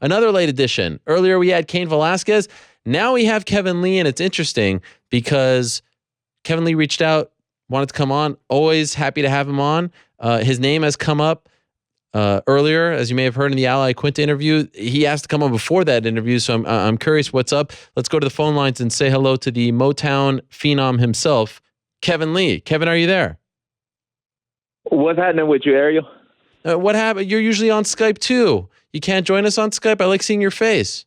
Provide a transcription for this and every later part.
Another late addition. Earlier we had Cain Velasquez. Now we have Kevin Lee, and it's interesting because Kevin Lee reached out, wanted to come on. Always happy to have him on. His name has come up earlier, as you may have heard in the Iaquinta interview. He asked to come on before that interview, so I'm curious what's up. Let's go to the phone lines and say hello to the Motown phenom himself, Kevin Lee. Kevin, are you there? What's happening with you, Ariel? What happened? You're usually on Skype too. You can't join us on Skype? I like seeing your face.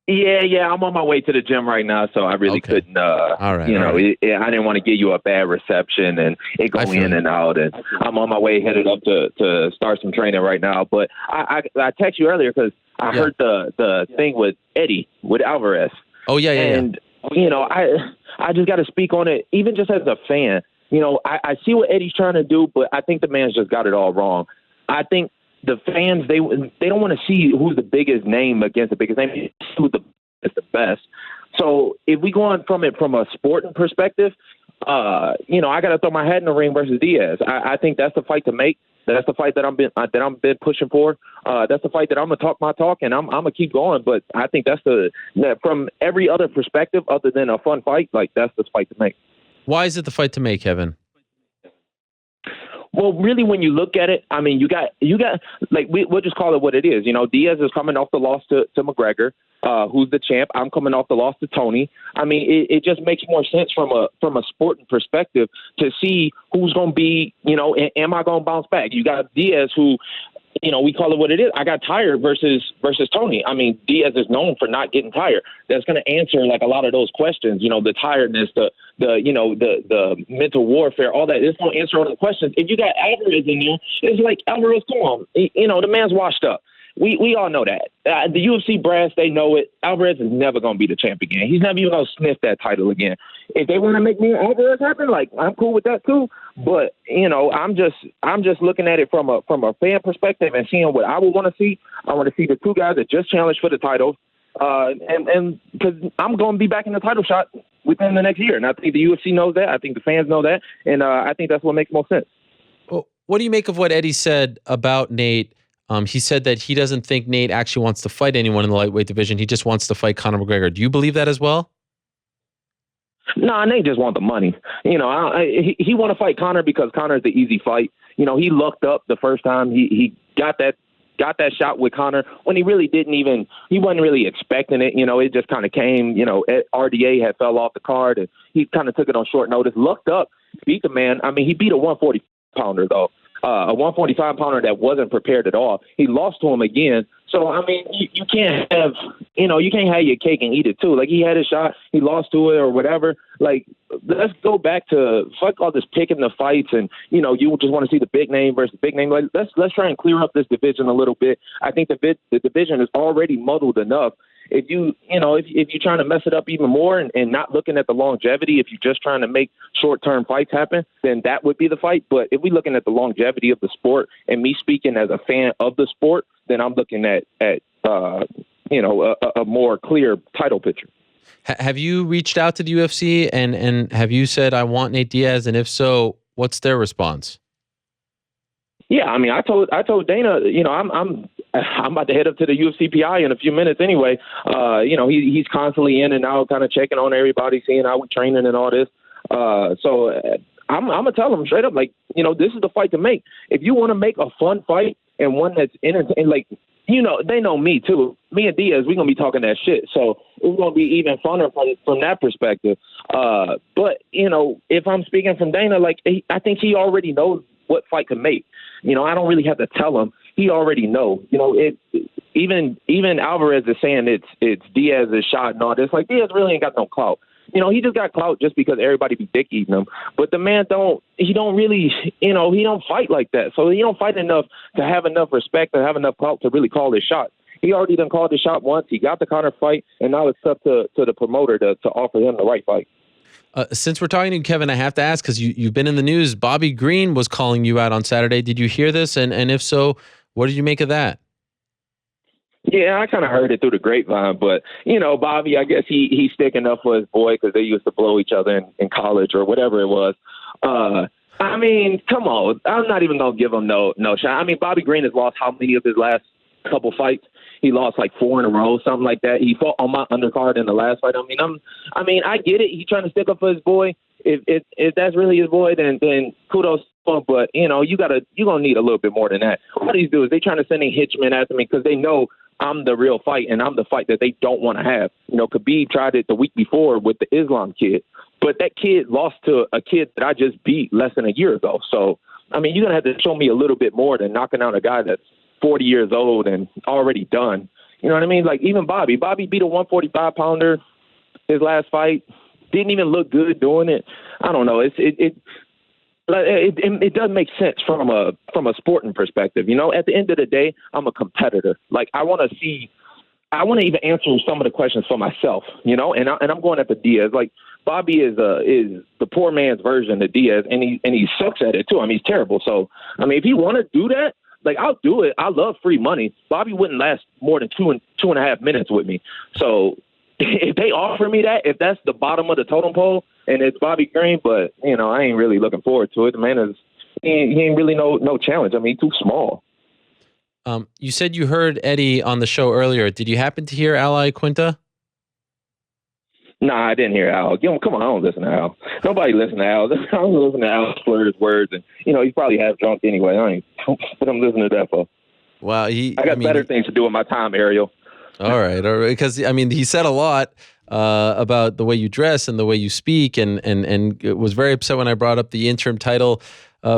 Yeah, I'm on my way to the gym right now, so I really couldn't. All right, I didn't want to give you a bad reception and it go in and out. And I'm on my way headed up to start some training right now. But I texted you earlier because I heard the thing with Eddie with Alvarez. Oh yeah. And I just got to speak on it, even just as a fan. I see what Eddie's trying to do, but I think the man's just got it all wrong. I think the fans, they don't want to see who's the biggest name against the biggest name, who's the best. So if we go on from it from a sporting perspective, I got to throw my hat in the ring versus Diaz. I think that's the fight to make. That's the fight that I'm been pushing for. That's the fight that I'm gonna talk my talk, and I'm gonna keep going. But I think that's from every other perspective other than a fun fight, like that's the fight to make. Why is it the fight to make, Kevin? Well, really, when you look at it, I mean, you got like we'll just call it what it is. Diaz is coming off the loss to McGregor, who's the champ. I'm coming off the loss to Tony. I mean, it just makes more sense from a sporting perspective to see who's going to be, am I going to bounce back? You got Diaz who, we call it what it is. I got tired versus Tony. I mean, Diaz is known for not getting tired. That's going to answer like a lot of those questions, the tiredness, the mental warfare, all that. It's going to answer all the questions. If you got Alvarez in there, it's like, Alvarez, come on. The man's washed up. We all know that. The UFC brass, they know it. Alvarez is never going to be the champ again. He's never even going to sniff that title again. If they want to make me and Alvarez happen, like, I'm cool with that too. But I'm just looking at it from a fan perspective and seeing what I would want to see. I want to see the two guys that just challenged for the title, and because I'm going to be back in the title shot within the next year, and I think the UFC knows that. I think the fans know that, and I think that's what makes most sense. Well, what do you make of what Eddie said about Nate? He said that he doesn't think Nate actually wants to fight anyone in the lightweight division. He just wants to fight Conor McGregor. Do you believe that as well? No, Nate just want the money. He want to fight Conor because Conor's the easy fight. He lucked up the first time he got that shot with Conor when he really he wasn't really expecting it. It just kind of came, RDA had fell off the card and he kind of took it on short notice, lucked up, beat the man. I mean, he beat a 140-pounder though. A 145-pounder that wasn't prepared at all. He lost to him again. So, I mean, you can't have, you can't have your cake and eat it too. Like, he had a shot, he lost to it or whatever. Like, let's go back to fuck all this picking the fights and, you just want to see the big name versus big name. Like, let's try and clear up this division a little bit. I think the division is already muddled enough. If you're trying to mess it up even more and not looking at the longevity, if you're just trying to make short-term fights happen, then that would be the fight. But if we're looking at the longevity of the sport and me speaking as a fan of the sport, then I'm looking at a more clear title picture. Have you reached out to the UFC and have you said, I want Nate Diaz? And if so, what's their response? Yeah, I mean, I told Dana, I'm about to head up to the UFC PI in a few minutes anyway. He's constantly in and out, kind of checking on everybody, seeing how we're training and all this. So I'm gonna tell him straight up, like, this is the fight to make. If you want to make a fun fight and one that's entertaining, like, they know me too. Me and Diaz, we're gonna be talking that shit. So it's gonna be even funner from that perspective. But if I'm speaking from Dana, like, I think he already knows what fight to make. I don't really have to tell him. He already know. Even Alvarez is saying it's Diaz's shot and all this. Like, Diaz really ain't got no clout. He just got clout just because everybody be dick eating him. But the man he don't fight like that. So he don't fight enough to have enough respect, to have enough clout to really call his shot. He already done called his shot once. He got the Conor fight, and now it's up to the promoter to offer him the right fight. Since we're talking to you, Kevin, I have to ask, because you've been in the news. Bobby Green was calling you out on Saturday. Did you hear this? And if so, what did you make of that? Yeah, I kind of heard it through the grapevine, but, Bobby, I guess he's sticking up for his boy because they used to blow each other in college or whatever it was. I mean, come on. I'm not even going to give him no shot. I mean, Bobby Green has lost how many of his last couple fights? he lost like 4 in a row, something like that. He fought on my undercard in the last fight. I mean, I get it. He's trying to stick up for his boy. If that's really his boy, then kudos to him. But you're gonna need a little bit more than that. What these dudes, they trying to send a hitchman after me because they know I'm the real fight and I'm the fight that they don't want to have. Khabib tried it the week before with the Islam kid, but that kid lost to a kid that I just beat less than a year ago. So I mean, you're gonna have to show me a little bit more than knocking out a guy that's 40 years old and already done. You know what I mean? Like even Bobby beat a 145-pounder his last fight. Didn't even look good doing it. I don't know. It doesn't make sense from a sporting perspective. At the end of the day, I'm a competitor. Like I want to even answer some of the questions for myself. And I'm going after Diaz. Like Bobby is the poor man's version of Diaz, and he sucks at it too. I mean, he's terrible. So I mean, if he want to do that, like I'll do it. I love free money. Bobby wouldn't last more than two and a half minutes with me. So if they offer me that, if that's the bottom of the totem pole, and it's Bobby Green, but I ain't really looking forward to it. The man he ain't really no challenge. I mean, he's too small. You said you heard Eddie on the show earlier. Did you happen to hear Al Iaquinta? Nah, I didn't hear Al. Come on, I don't listen to Al. Nobody listen to Al. I don't listen to Al slur his words, and he's probably half drunk anyway. I ain't but I'm listening to that for. Wow, I got better things to do with my time, Ariel. All right. Because he said a lot about the way you dress and the way you speak, and was very upset when I brought up the interim title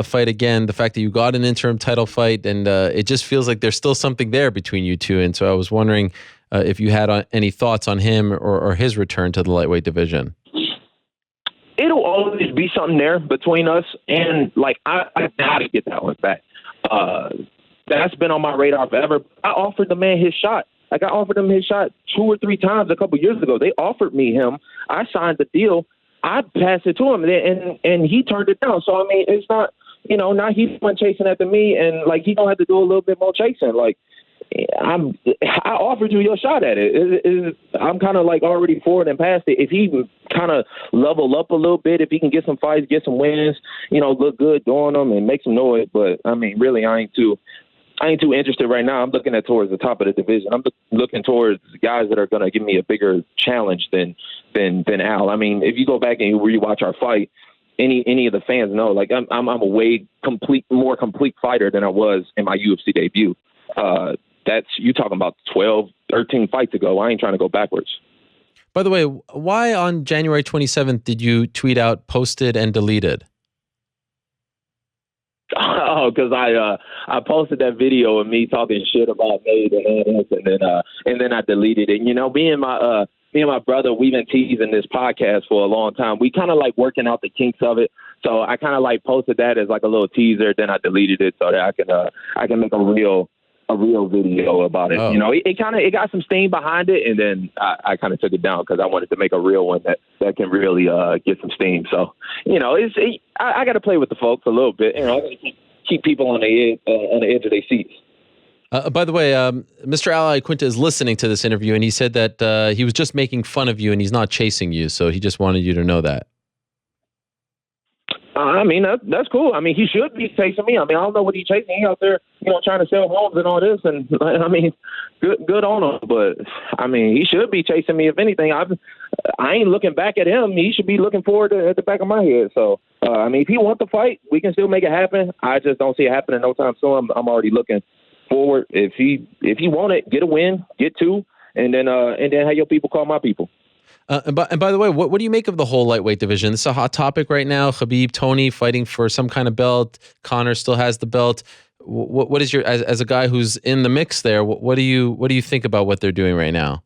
fight again. The fact that you got an interim title fight, and it just feels like there's still something there between you two. And so I was wondering if you had any thoughts on him or his return to the lightweight division. It'll always be something there between us, and I gotta get that one back. That's been on my radar forever. I offered the man his shot. I offered him his shot 2 or 3 times a couple years ago. They offered me him. I signed the deal. I passed it to him, and he turned it down. So, I mean, it's not, now he's one chasing after me, and, he don't have to do a little bit more chasing. I offered you your shot at it. I'm kind of, already forward and past it. If he kind of level up a little bit, if he can get some fights, get some wins, look good doing them and make some noise. But, I mean, really, I ain't too interested right now. I'm looking towards the top of the division. I'm looking towards guys that are going to give me a bigger challenge than Al. I mean, if you go back and you rewatch our fight, any of the fans know, I'm a way more complete fighter than I was in my UFC debut. That's you talking about 12, 13 fights ago. I ain't trying to go backwards. By the way, why on January 27th did you tweet out posted and deleted? Oh, because I posted that video of me talking shit about Nate and then I deleted it. Me and my brother, we've been teasing this podcast for a long time. We kind of working out the kinks of it. So I kind of posted that as a little teaser. Then I deleted it so that I can make a real video about it. Oh. It got some steam behind it, and then I kind of took it down because I wanted to make a real one that can really get some steam. So I got to play with the folks a little bit. I got to keep people on the edge of their seats. By the way, Mr. Al Iaquinta is listening to this interview, and he said that he was just making fun of you, and he's not chasing you. So he just wanted you to know that. I mean, that's cool. I mean, he should be chasing me. I mean, I don't know what he's chasing. He out there, trying to sell homes and all this. And I mean, good on him. But I mean, he should be chasing me. If anything, I ain't looking back at him. He should be looking forward at the back of my head. So, I mean, if he wants to fight, we can still make it happen. I just don't see it happening no time soon. I'm already looking forward. If he want it, get a win, get 2, and then have your people call my people. And by the way, what do you make of the whole lightweight division? This is a hot topic right now. Khabib, Tony fighting for some kind of belt. Conor still has the belt. What is your as a guy who's in the mix there? What do you think about what they're doing right now?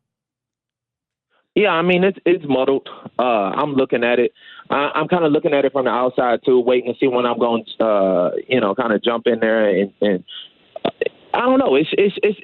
Yeah, I mean it's muddled. I'm looking at it. I'm kind of looking at it from the outside too, waiting to see when I'm going to kind of jump in there and I don't know. It's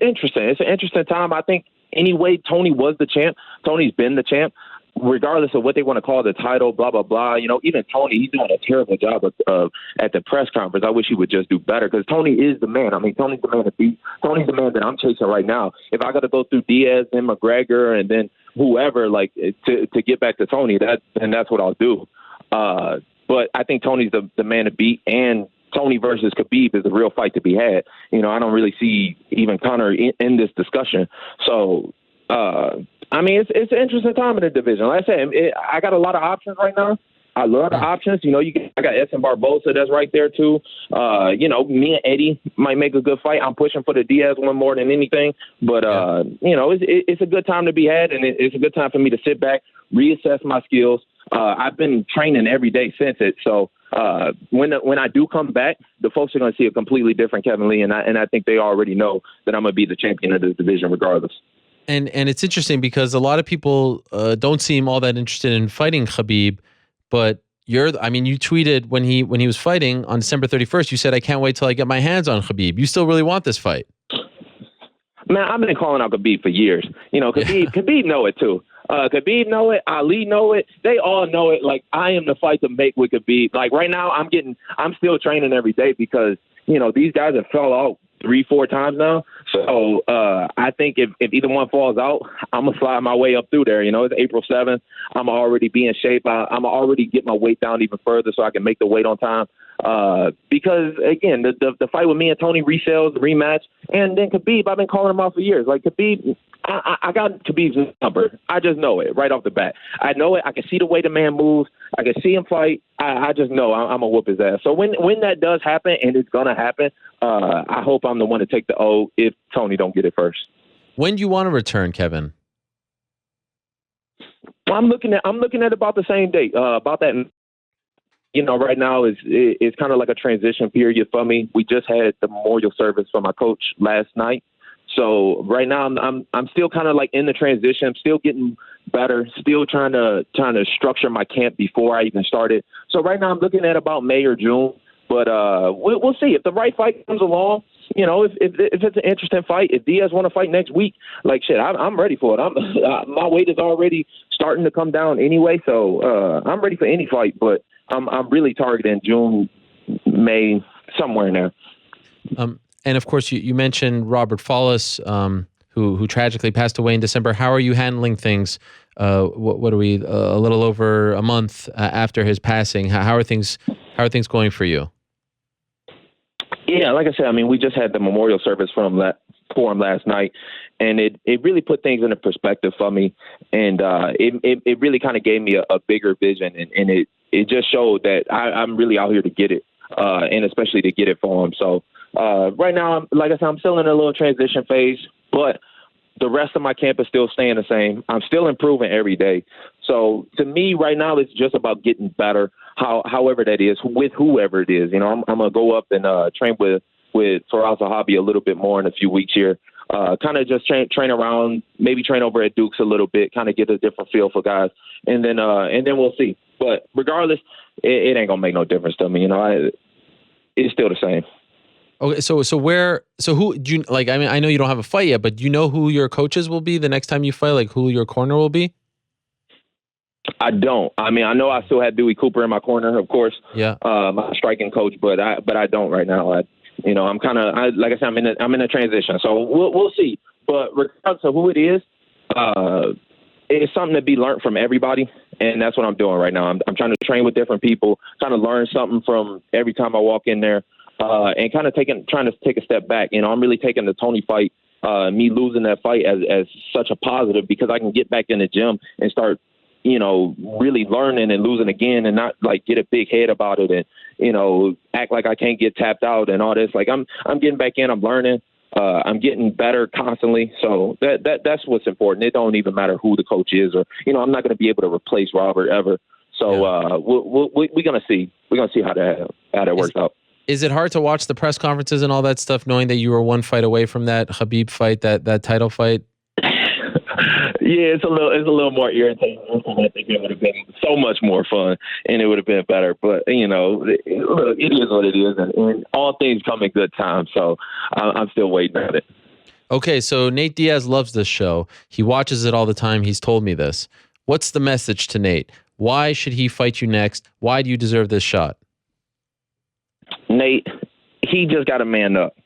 interesting. It's an interesting time. I think anyway, Tony was the champ. Tony's been the champ. Regardless of what they want to call the title, blah, blah, blah. Even Tony, he's doing a terrible job at the press conference. I wish he would just do better because Tony is the man. I mean, Tony's the man to beat. Tony's the man that I'm chasing right now. If I got to go through Diaz and McGregor and then whoever, to get back to Tony, then that's what I'll do. But I think Tony's the man to beat, and Tony versus Khabib is a real fight to be had. I don't really see even Conor in this discussion. So, it's an interesting time in the division. Like I said, I got a lot of options right now. I love the options. I got Edson Barboza that's right there too. Me and Eddie might make a good fight. I'm pushing for the Diaz one more than anything. But it's a good time to be had, and it's a good time for me to sit back, reassess my skills. I've been training every day since it. So when I do come back, the folks are going to see a completely different Kevin Lee, and I think they already know that I'm going to be the champion of this division regardless. And it's interesting because a lot of people don't seem all that interested in fighting Khabib, but you tweeted when he was fighting on December 31st, you said, I can't wait till I get my hands on Khabib. You still really want this fight? Man, I've been calling out Khabib for years. Khabib know it too. Khabib know it. Ali know it. They all know it. Like, I am the fight to make with Khabib. Like, right now, I'm still training every day because, these guys have fell out 3-4 times now. So I think if either one falls out, I'm going to slide my way up through there. It's April 7th. I'm already be in shape. I'm already get my weight down even further so I can make the weight on time. Because, again, the fight with me and Tony resells, the rematch. And then Khabib, I've been calling him out for years. Like, Khabib, I got Khabib's number. I just know it right off the bat. I know it. I can see the way the man moves. I can see him fight. I just know I'm going to whoop his ass. So when that does happen, and it's going to happen, I hope I'm the one to take the O if Tony don't get it first. When do you want to return, Kevin? I'm looking at about the same date. About that. Right now it's kind of like a transition period for me. We just had the memorial service for my coach last night. So right now I'm still kind of like in the transition. I'm still getting better, still trying to structure my camp before I even started. So right now I'm looking at about May or June. But we'll see. If the right fight comes along, if it's an interesting fight, if Diaz want to fight next week, like shit, I'm ready for it. My weight is already starting to come down anyway, so I'm ready for any fight. But I'm really targeting June, May, somewhere in there. And of course, you mentioned Robert Follis, who tragically passed away in December. How are you handling things? What are we? A little over a month after his passing. How are things going for you? Yeah, like I said, we just had the memorial service for him last night, and it really put things into perspective for me, and it really kind of gave me a bigger vision, and it just showed that I'm really out here to get it, and especially to get it for him. So right now, like I said, I'm still in a little transition phase, but the rest of my camp is still staying the same. I'm still improving every day. So to me right now, it's just about getting better, however that is, with whoever it is. I'm going to go up and train with Faraz Zahabi a little bit more in a few weeks here. Kind of just train around, maybe train over at Duke's a little bit, kind of get a different feel for guys. And then we'll see. But regardless, it ain't going to make no difference to me. It's still the same. Okay, so who do you like? I know you don't have a fight yet, but do you know who your coaches will be the next time you fight? Like who your corner will be? I don't. I know I still had Dewey Cooper in my corner, of course. Yeah. My striking coach, but I don't right now. I'm kind of like I said, I'm in a transition, so we'll see. But regardless of who it is, it's something to be learned from everybody, and that's what I'm doing right now. I'm trying to train with different people, trying to learn something from every time I walk in there. And kind of trying to take a step back. I'm really taking the Tony fight, me losing that fight as such a positive because I can get back in the gym and start, really learning and losing again and not like get a big head about it and, act like I can't get tapped out and all this. Like I'm getting back in, I'm learning, I'm getting better constantly. So that's what's important. It don't even matter who the coach is or, I'm not going to be able to replace Robert ever. So we're going to see. We're going to see how that works out. Is it hard to watch the press conferences and all that stuff, knowing that you were one fight away from that Khabib fight, that title fight? Yeah, it's a little more irritating. I think it would have been so much more fun, and it would have been better. But it is what it is, and all things come in good time. So I'm still waiting on it. Okay, so Nate Diaz loves this show. He watches it all the time. He's told me this. What's the message to Nate? Why should he fight you next? Why do you deserve this shot? Nate, he just got to man up.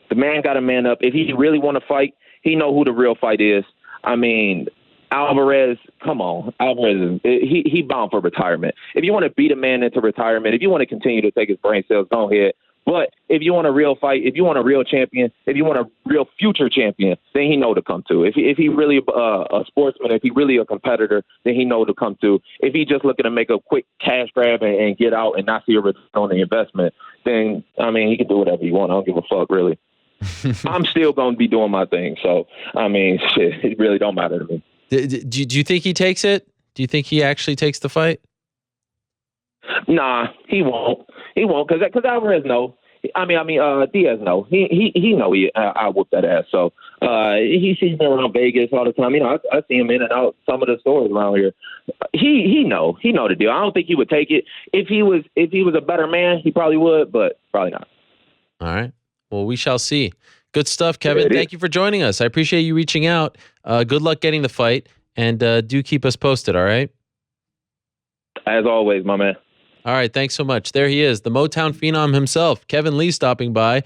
The man got to man up. If he really want to fight, he know who the real fight is. Alvarez, come on. Alvarez, he bound for retirement. If you want to beat a man into retirement, if you want to continue to take his brain cells, go ahead. But if you want a real fight, if you want a real champion, if you want a real future champion, then he know to come to. If he really a sportsman, if he really a competitor, then he know to come to. If he just looking to make a quick cash grab and get out and not see a return on the investment, then, I mean, he can do whatever he want. I don't give a fuck, really. I'm still going to be doing my thing. So, I mean, shit, it really don't matter to me. Do you think he takes it? Do you think he actually takes the fight? Nah, he won't. He won't because Alvarez know. Diaz know. He know I whoop that ass. So he sees me around Vegas all the time. You know, I see him in and out some of the stores around here. He know the deal. I don't think he would take it. If he was a better man, he probably would, but probably not. All right. Well, we shall see. Good stuff, Kevin. Thank you for joining us. I appreciate you reaching out. Good luck getting the fight, and do keep us posted. All right. As always, my man. All right, thanks so much. There he is, the Motown phenom himself, Kevin Lee, stopping by.